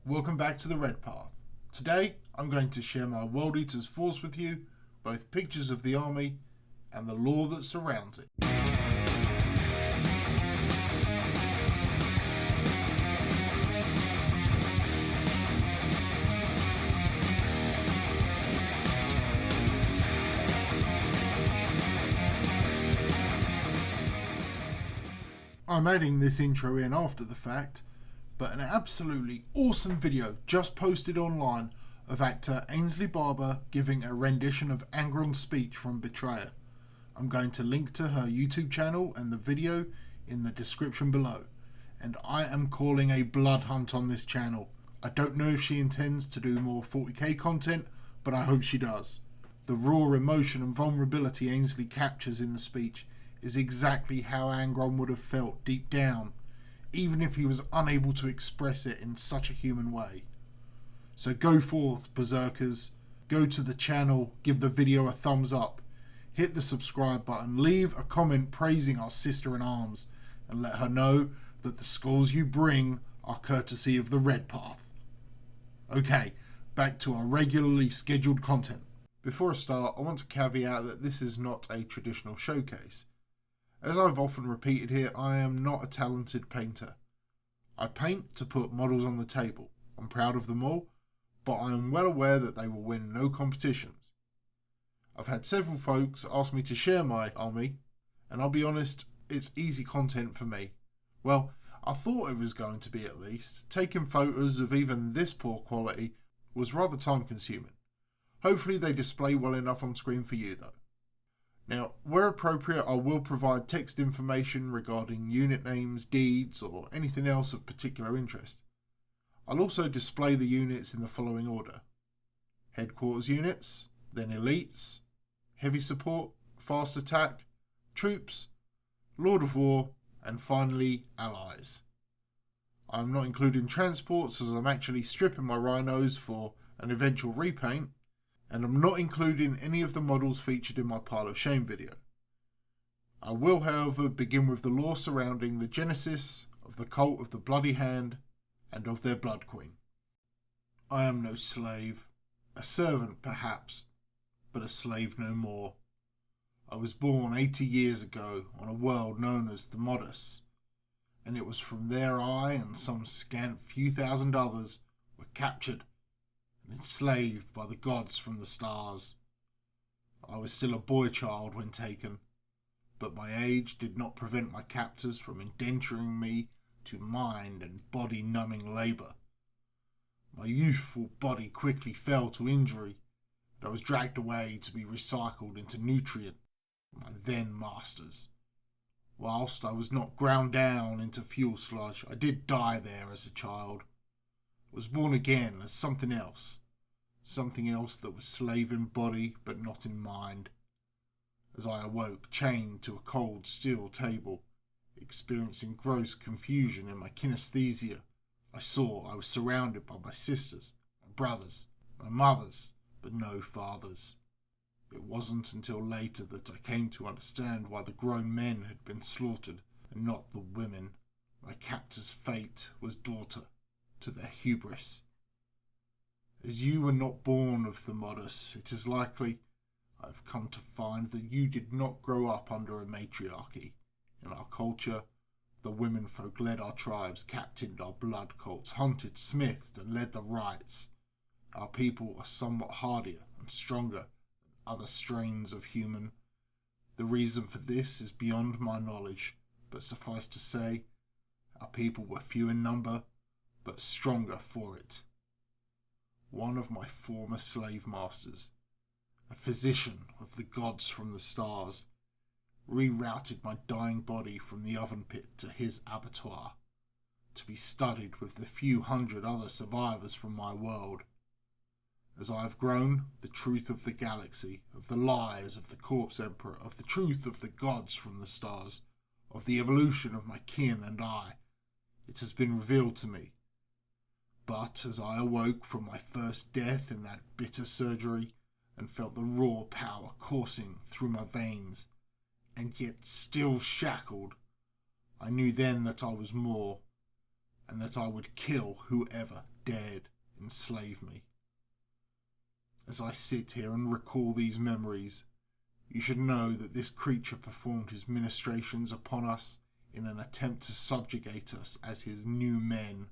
Welcome back to the Red Path. Today I'm going to share my World Eater's Force with you, both pictures of the army and the lore that surrounds it. I'm adding this intro in after the fact, but an absolutely awesome video just posted online of actor Ansleigh giving a rendition of Angron's speech from Betrayer. I'm going to link to her YouTube channel and the video in the description below, and I am calling a blood hunt on this channel. I don't know if she intends to do more 40k content, but I hope she does. The raw emotion and vulnerability Ansleigh captures in the speech is exactly how Angron would have felt deep down, even if he was unable to express it in such a human way. So go forth, berserkers, go to the channel, give the video a thumbs up, hit the subscribe button, leave a comment praising our sister in arms, and let her know that the skulls you bring are courtesy of the Red Path. Okay, back to our regularly scheduled content. Before I start, I want to caveat that this is not a traditional showcase. As I've often repeated here, I am not a talented painter. I paint to put models on the table. I'm proud of them all, but I am well aware that they will win no competitions. I've had several folks ask me to share my army, and I'll be honest, it's easy content for me. Well, I thought it was going to be at least. Taking photos of even this poor quality was rather time consuming. Hopefully they display well enough on screen for you though. Now, where appropriate, I will provide text information regarding unit names, deeds, or anything else of particular interest. I'll also display the units in the following order: headquarters units, then elites, heavy support, fast attack, troops, Lord of War, and finally allies. I'm not including transports as I'm actually stripping my rhinos for an eventual repaint, and I'm not including any of the models featured in my Pile of Shame video. I will, however, begin with the lore surrounding the genesis of the cult of the Bloody Hand and of their Blood Queen. I am no slave, a servant perhaps, but a slave no more. I was born 80 years ago on a world known as the Modus, and it was from there I and some scant few thousand others were captured and enslaved by the gods from the stars. I was still a boy child when taken, but my age did not prevent my captors from indenturing me to mind and body-numbing labour. My youthful body quickly fell to injury, and I was dragged away to be recycled into nutrient by my then masters. Whilst I was not ground down into fuel sludge, I did die there as a child. Was born again as something else that was slave in body but not in mind. As I awoke, chained to a cold steel table, experiencing gross confusion in my kinesthesia, I saw I was surrounded by my sisters, my brothers, my mothers, but no fathers. It wasn't until later that I came to understand why the grown men had been slaughtered and not the women. My captor's fate was daughter to their hubris. As you were not born of the Modus, it is likely I have come to find that you did not grow up under a matriarchy. In our culture, the women folk led our tribes, captained our blood cults, hunted, smithed, and led the rites. Our people are somewhat hardier and stronger than other strains of human. The reason for this is beyond my knowledge, but suffice to say, our people were few in number, but stronger for it. One of my former slave masters, a physician of the gods from the stars, rerouted my dying body from the oven pit to his abattoir, to be studied with the few hundred other survivors from my world. As I have grown, the truth of the galaxy, of the lies of the corpse emperor, of the truth of the gods from the stars, of the evolution of my kin and I, it has been revealed to me. But as I awoke from my first death in that bitter surgery, and felt the raw power coursing through my veins, and yet still shackled, I knew then that I was more, and that I would kill whoever dared enslave me. As I sit here and recall these memories, you should know that this creature performed his ministrations upon us in an attempt to subjugate us as his new men.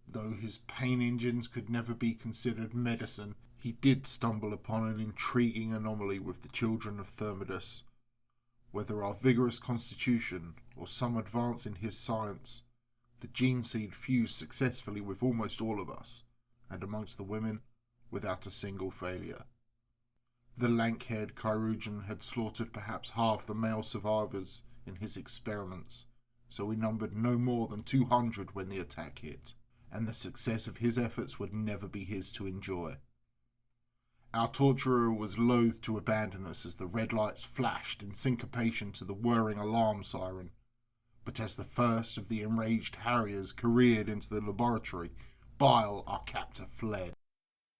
Though his pain engines could never be considered medicine, he did stumble upon an intriguing anomaly with the children of Thermidus. Whether our vigorous constitution or some advance in his science, the gene seed fused successfully with almost all of us, and amongst the women, without a single failure. The lank-haired chirurgeon had slaughtered perhaps half the male survivors in his experiments, so we numbered no more than 200 when the attack hit, and the success of his efforts would never be his to enjoy. Our torturer was loath to abandon us as the red lights flashed in syncopation to the whirring alarm siren, but as the first of the enraged harriers careered into the laboratory, Bile, our captor, fled.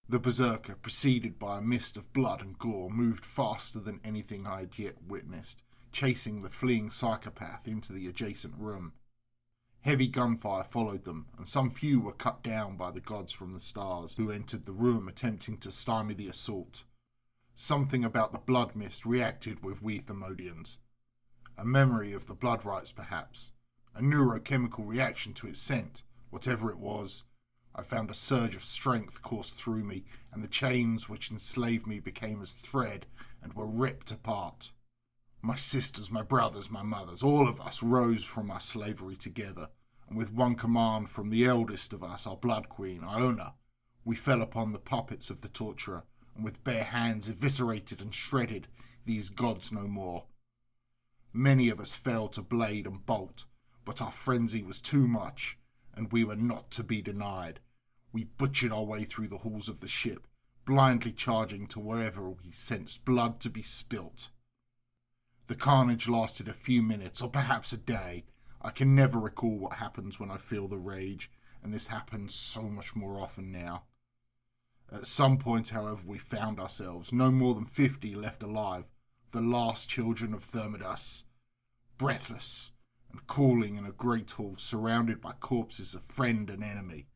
The berserker, preceded by a mist of blood and gore, moved faster than anything I had yet witnessed, chasing the fleeing psychopath into the adjacent room. Heavy gunfire followed them, and some few were cut down by the gods from the stars, who entered the room attempting to stymie the assault. Something about the blood mist reacted with we Thermodians. A memory of the blood rites, perhaps. A neurochemical reaction to its scent, whatever it was. I found a surge of strength course through me, and the chains which enslaved me became as thread and were ripped apart. My sisters, my brothers, my mothers, all of us rose from our slavery together, and with one command from the eldest of us, our blood queen, Iona, we fell upon the puppets of the torturer, and with bare hands eviscerated and shredded these gods no more. Many of us fell to blade and bolt, but our frenzy was too much, and we were not to be denied. We butchered our way through the halls of the ship, blindly charging to wherever we sensed blood to be spilt. The carnage lasted a few minutes, or perhaps a day. I can never recall what happens when I feel the rage, and this happens so much more often now. At some point, however, we found ourselves, no more than 50 left alive, the last children of Thermidus, breathless and cooling in a great hall surrounded by corpses of friend and enemy.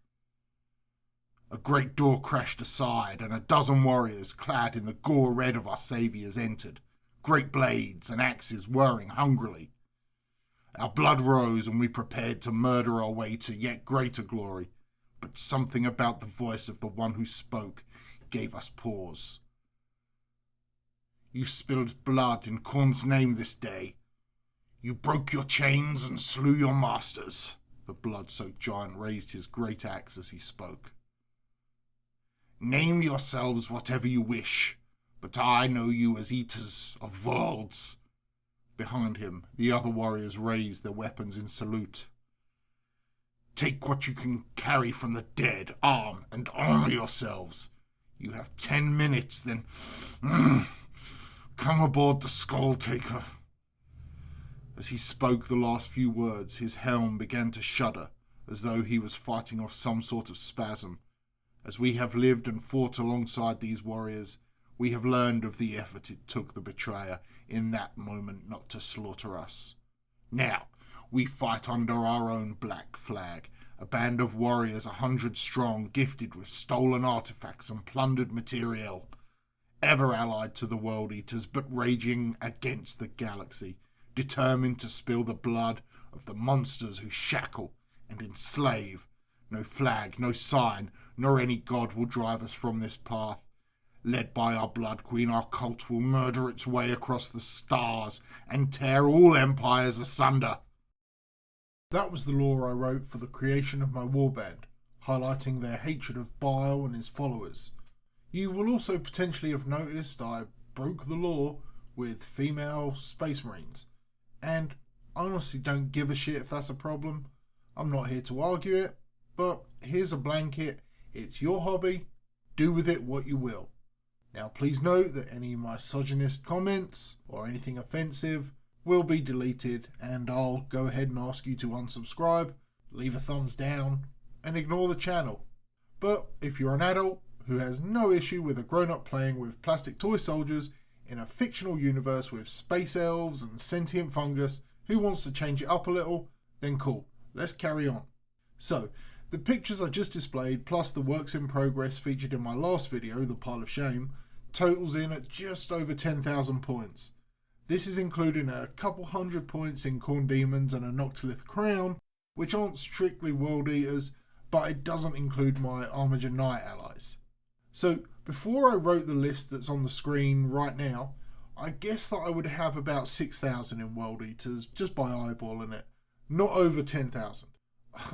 A great door crashed aside, and a dozen warriors clad in the gore red of our saviours entered, great blades and axes whirring hungrily. Our blood rose, and we prepared to murder our way to yet greater glory, but something about the voice of the one who spoke gave us pause. You spilled blood in Khorne's name this day. You broke your chains and slew your masters. The blood-soaked giant raised his great axe as he spoke. Name yourselves whatever you wish, but I know you as eaters of worlds. Behind him, the other warriors raised their weapons in salute. Take what you can carry from the dead, arm and honor yourselves. You have 10 minutes, then come aboard the Skull Taker. As he spoke the last few words, his helm began to shudder, as though he was fighting off some sort of spasm. As we have lived and fought alongside these warriors, we have learned of the effort it took the betrayer in that moment not to slaughter us. Now, we fight under our own black flag, a band of warriors 100 strong, gifted with stolen artifacts and plundered materiel, ever allied to the World Eaters, but raging against the galaxy, determined to spill the blood of the monsters who shackle and enslave. No flag, no sign, nor any god will drive us from this path. Led by our blood queen, our cult will murder its way across the stars and tear all empires asunder. That was the lore I wrote for the creation of my warband, highlighting their hatred of Bile and his followers. You will also potentially have noticed I broke the law with female space marines, and I honestly don't give a shit if that's a problem. I'm not here to argue it, but here's a blanket. It's your hobby. Do with it what you will. Now please note that any misogynist comments or anything offensive will be deleted, and I'll go ahead and ask you to unsubscribe, leave a thumbs down, and ignore the channel. But if you're an adult who has no issue with a grown-up playing with plastic toy soldiers in a fictional universe with space elves and sentient fungus who wants to change it up a little, then cool, let's carry on. So, The pictures I just displayed, plus the works in progress featured in my last video, the Pile of Shame, totals in at just over 10,000 points. This is including a couple hundred points in Khorne Demons and a Noctilith Crown, which aren't strictly World Eaters, but it doesn't include my Armiger Knight allies. So before I wrote the list that's on the screen right now, I guess that I would have about 6,000 in World Eaters just by eyeballing it, not over 10,000.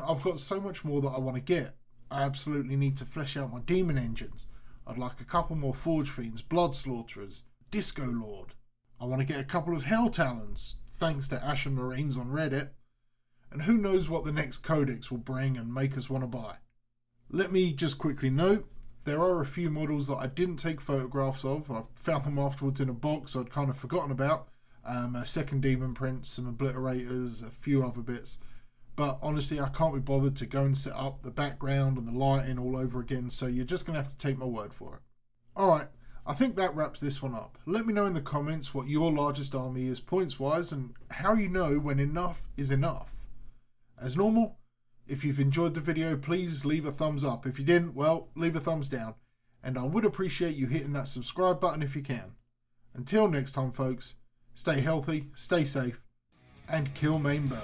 I've got so much more that I want to get. I absolutely need to flesh out my demon engines. I'd like a couple more Forge Fiends, Blood Slaughterers, Disco Lord. I want to get a couple of Hell Talons, thanks to Ashen Marines on Reddit. And who knows what the next codex will bring and make us want to buy. Let me just quickly note, there are a few models that I didn't take photographs of. I found them afterwards in a box I'd kind of forgotten about. A second Demon Prince, some Obliterators, a few other bits. But honestly, I can't be bothered to go and set up the background and the lighting all over again, so you're just going to have to take my word for it. Alright, I think that wraps this one up. Let me know in the comments what your largest army is points-wise and how you know when enough is enough. As normal, if you've enjoyed the video, please leave a thumbs up. If you didn't, well, leave a thumbs down. And I would appreciate you hitting that subscribe button if you can. Until next time, folks, stay healthy, stay safe, and kill main burn.